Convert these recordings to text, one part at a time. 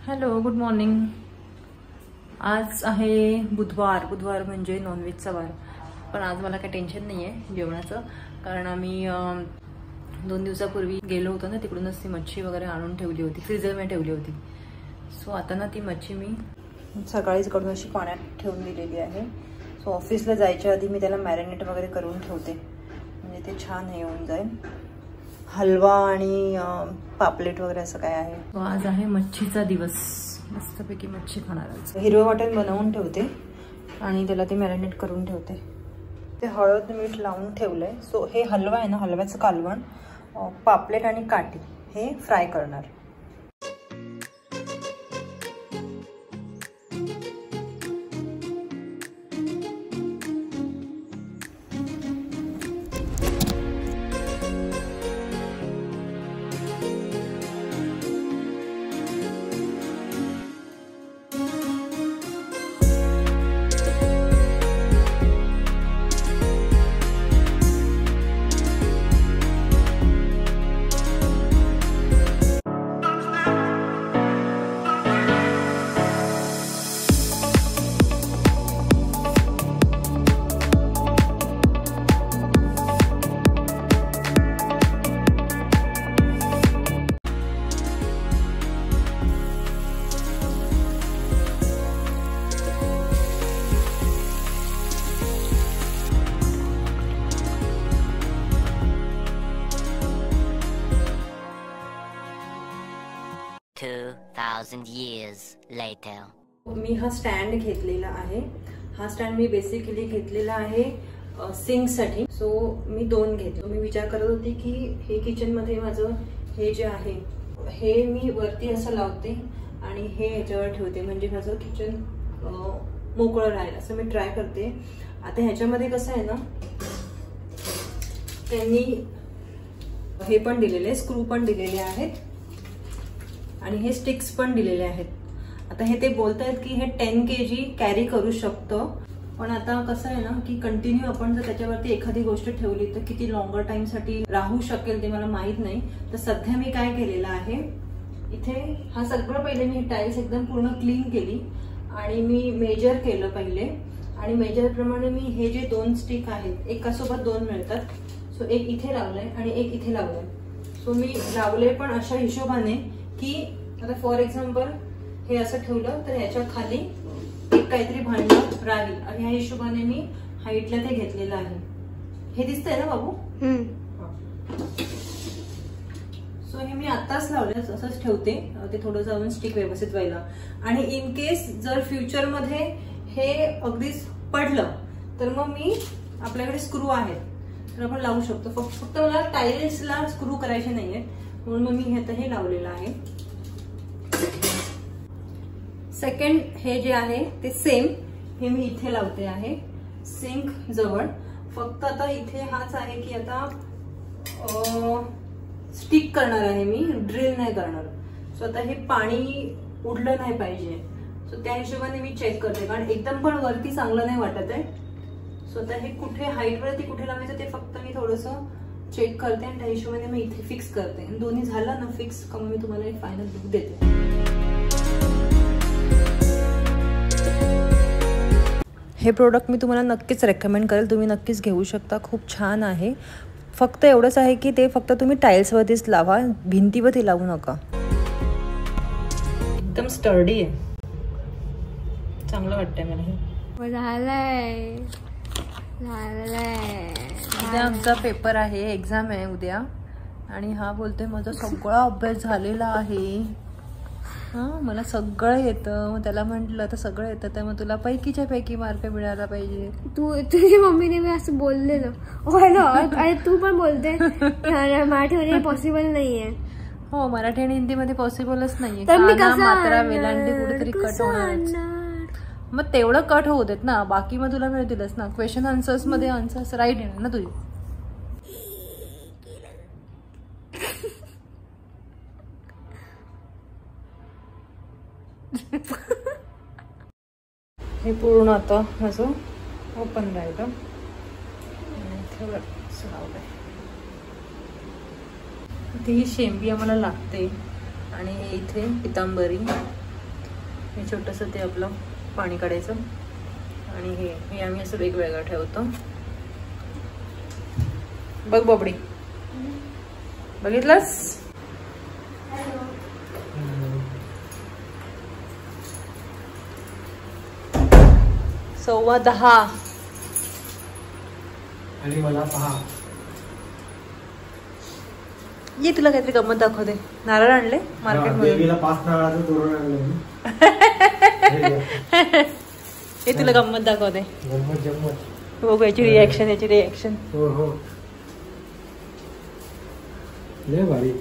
Hello, good morning. आज आहे बुधवार. बुधवार म्हणजे नॉनव्हेजचा वार. पण आज मला काही टेन्शन नाही आहे जेवणाचं, कारण आम्ही 2 दिवसापूर्वी गेलो होतो ना, तिकडूनच ती मच्छी वगैरे आणून ठेवली होती, फ्रीजरमध्ये ठेवली होती. सो आता ना ती मच्छी मी सकाळीच कडून अशी पाण्यात ठेवून दिलेली आहे. सो ऑफिसला जायच्या आधी मी त्याला मॅरिनेट वगैरे करून ठेवते, म्हणजे ते छान हे होऊन जाईल. हलवा आणि पापलेट वगैरे असं काय आहे. तो आज आहे मच्छीचा दिवस. मस्तपैकी मच्छी खाणार आहे. हिरवं वाटण बनवून ठेवते आणि त्याला ते मॅरिनेट करून ठेवते. ते हळद मीठ लावून ठेवलंय. सो हे हलवा आहे ना, हलव्याचं कालवण, पापलेट आणि काठी हे फ्राय करणार. years later. मी हा स्टँड घेतलेला आहे. हा स्टँड मी बेसिकली घेतलेला आहे सिंक साठी. सो मी 2 घेतले. मी विचार करत होती की हे किचन मध्ये माझं हे जे आहे हे मी वरती असं लावते आणि हे याच्यावर ठेवते, म्हणजे माझं किचन मोकळं राहील असं मी ट्राय करते. आता ह्याच्यामध्ये कसं आहे ना, त्यांनी हे पण दिलेले, स्क्रू पण दिलेले आहेत आणि हे स्टिक्स पण दिलेले आहेत. आता हे ते बोलतायत की हे 10 kg कॅरी करू शकतं. पण आता कसं आहे ना की कंटिन्यू आपण जर त्याच्यावरती एखादी गोष्ट ठेवली तर किती लॉंगर टाइम साठी राहू शकेल ते मला माहित नाही. तर सध्या मी काय केलेलं आहे, इथे हा सगळं पहिले मी टाइल्स एकदम पूर्ण क्लीन केली आणि मी मेजर केलं पहिले, आणि मेजर प्रमाणे मी हे जे 2 स्टिक आहेत, एकासोबत 2 मिळतात. सो एक इथे लावलंय आणि एक इथे लावलंय. सो मी लावले पण अशा हिशोबाने की आता फॉर एक्झाम्पल हे असं ठेवलं तर ह्याच्या खाली एक काहीतरी भांडं राहील, आणि ह्या हिशोबाने मी हाईटला ते घेतलेलं आहे. हे दिसतंय ना बाबू? सो हे मी आताच लावले, असंच ठेवते ते थोडं जाऊन स्टिक व्यवस्थित व्हायला. आणि इन केस जर फ्युचर मध्ये हे अगदीच पडलं तर मग मी, आपल्याकडे स्क्रू आहेत तर आपण लावू शकतो. फक्त मला टाइल्सला स्क्रू करायचे नाहीये, म्हणून मग मी आता हे लावलेलं आहे. सेकंड हे जे आहे ते सेम हे मी इथे लावते आहे सिंक जवळ. फक्त आता इथे हाच आहे की आता स्टिक करणार आहे मी, ड्रिल नाही करणार. सो आता हे पाणी उडलं नाही पाहिजे. सो त्या हिशोबाने मी चेक करते, कारण एकदम पण वरती चांगलं नाही वाटत आहे. सो आता हे कुठे हाईट वरती कुठे लावायचं ते फक्त मी थोडस चेक करते आणि त्या हिशोबाने मी इथे फिक्स करते. दोन्ही झालं ना फिक्स का मग मी तुम्हाला एक फायनल लुक देते. हे प्रोडक्ट मी तुम्हाला नक्कीच रेकमेंड करेल, तुम्ही नक्कीच घेऊ शकता. खूप छान आहे. फक्त एवढंच आहे की ते फक्त तुम्ही टाइल्सवरतीच लावा, भिंतीवरती लावू नका. एकदम स्टर्डी आहे, चांगलं वाटतंय मला हे. उद्या आमचा पेपर आहे, एक्झाम आहे उद्या, आणि हा बोलतोय माझा सगळा अभ्यास झालेला आहे. मला सगळं येतं. मग त्याला म्हटलं आता सगळं येतं तर मग तुला पैकीच्या पैकी मार्क मिळायला पाहिजे. तुझी मम्मीने मी असं बोललेलं. अरे तू पण बोलते मराठीमध्ये पॉसिबल नाहीये. हो, मराठी आणि हिंदीमध्ये पॉसिबलच नाहीये. मात्रा वेलांटी कुठेतरी कट होणार, मग तेवढं कट होऊ देत ना, बाकी मग तुला मिळतीलच ना. क्वेश्चन आन्सर्स मध्ये आन्सर्स राईट येणार ना तुझी. हे पूर्ण आता माझं ओपन राहिलं. ही शेंबी आम्हाला लागते, आणि इथे पितांबरी हे छोटंसं ते आपलं पाणी काढायचं आणि हे आम्ही असं वेगवेगळं ठेवतो. बघ बबडी, बघितलंस? 10:15 आणि मला पहा. ये तुला काहीतरी गंमत दाखवते. नारळ आणले मार्केटमध्ये. 5 नारळाचं तोरण आणलं. हे तुला गंमत दाखवते. गंमत बघू याची रिॲक्शन. हो हो, लय भारी.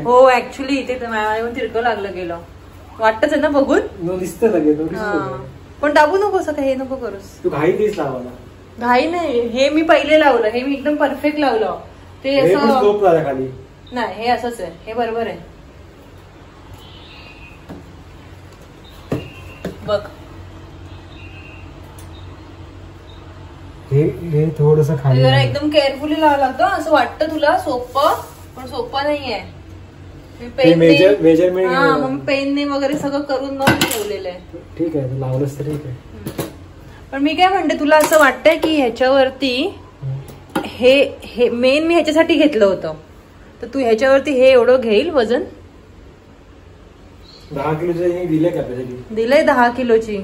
हो ऍक्च्युली इथे येऊन तिरकं लागलं गेलं. वाटतच आहे ना बघून. दिसतं लगेच. पण दाबू नको असं काही नको करूस. तू घाई तेच लावायला. घाई नाही, हे मी पहिले लावलं. हे मी एकदम परफेक्ट लावलं. ते असं खाली नाही, हे असंच आहे. हे बरोबर आहे. बघ हे थोडस खाली जरा एकदम केअरफुली लावावं लागतं. असं वाटतं तुला सोपं, पण सोपं नाहीये. पेनने वगैरे सगळं करून मग ठेवलेलं आहे. ठीक आहे, लावलंच तर ठीक आहे. पण मी काय म्हणते, तुला असं वाटतंय की ह्याच्यावरती हे मेन मी ह्याच्यासाठी घेतलं होतं, तर तू ह्याच्यावरती हे एवढं घेईल वजन? 10 किलोचं दिलंय कॅपॅसिटी. दिलंय 10 किलोची.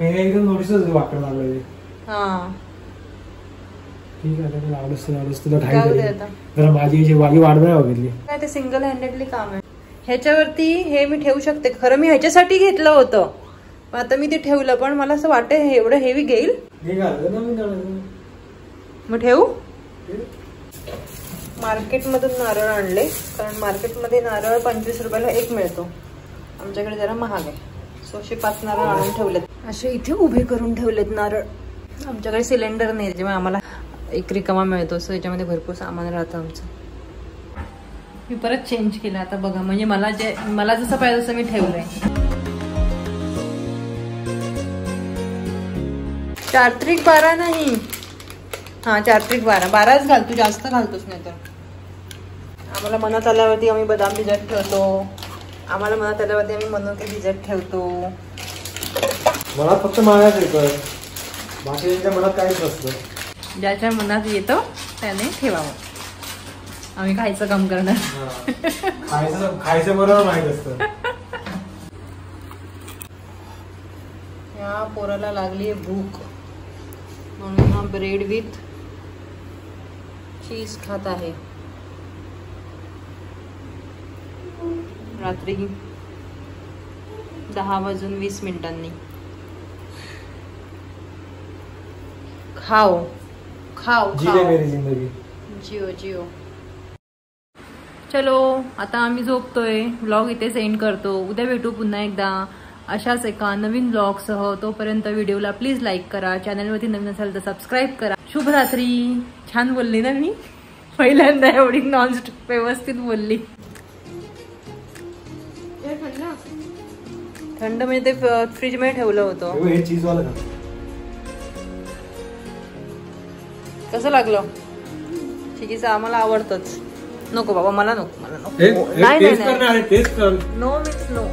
एकदम थोडीच वाकडं लागलं. हा ठीक आहे, लावलंच तुला घाई. माझी वाली वाढवाय बघितली काय, ते सिंगल हँडेडली काम आहे. ह्याच्यावरती हे मी ठेवू शकते. खरं मी ह्याच्यासाठी घेतलं होतं, पण आता मी ते ठेवलं. पण मला असं वाटतं हे एवढं हेवी घेईल. मग ठेवू. मार्केटमधून नारळ आणले, कारण मार्केटमध्ये नारळ 25 रुपयाला 1 मिळतो. आमच्याकडे जरा महाग आहे, सो असे 5 नारळ आणून ठेवलेत. असे इथे उभे करून ठेवलेत नारळ. आमच्याकडे सिलेंडर नाही, जेव्हा आम्हाला एक रिकामा मिळतो, सो याच्यामध्ये भरपूर सामान राहतं आमचं. मी परत चेंज केलं आता बघा. म्हणजे मला जसं पाहिजे तसं मी ठेवलंय. 4-3-12 नाही. हा 4-3-12. 12च घाल, तू जास्त घालतोस नाही तर. आम्हाला मनात आल्यावरती आम्ही बदाम भिजत ठेवतो. आम्हाला मनात आल्यावरती आम्ही मनुके भिजत ठेवतो. मला फक्त मागायचं येतं, बाकीच्या मनात काहीच नसतं. ज्याच्या मनात येतं त्याने ठेवावं. आम्ही खायचं काम करणार. खायचं बरोबर माहित असतं. या पोराला लागली भूक, म्हणून हा ब्रेड विथ चीज खात आहे. रात्री 10:20 खाओ खाओ खाओ. मेरी जिंदगी. जिओ. चलो आता आम्ही झोपतोय. व्लॉग इथे एंड करतो. उद्या भेटू पुन्हा एकदा अशाच एका नवीन ब्लॉग सह. तोपर्यंत व्हिडिओला प्लीज लाईक करा. चॅनलवरती नवीन असाल तर सबस्क्राईब करा. शुभ रात्री. छान बोलली ना मी, पहिल्यांदा एवढी नॉनस्टॉप व्यवस्थित बोलली. थंड म्हणजे ते फ्रीज मध्ये ठेवलं होतं. हे चीज वाला का? कसं लागलं? चिकीचं आम्हाला आवडतच. नको बाबा, मला नको. नाही नो मीन्स नो.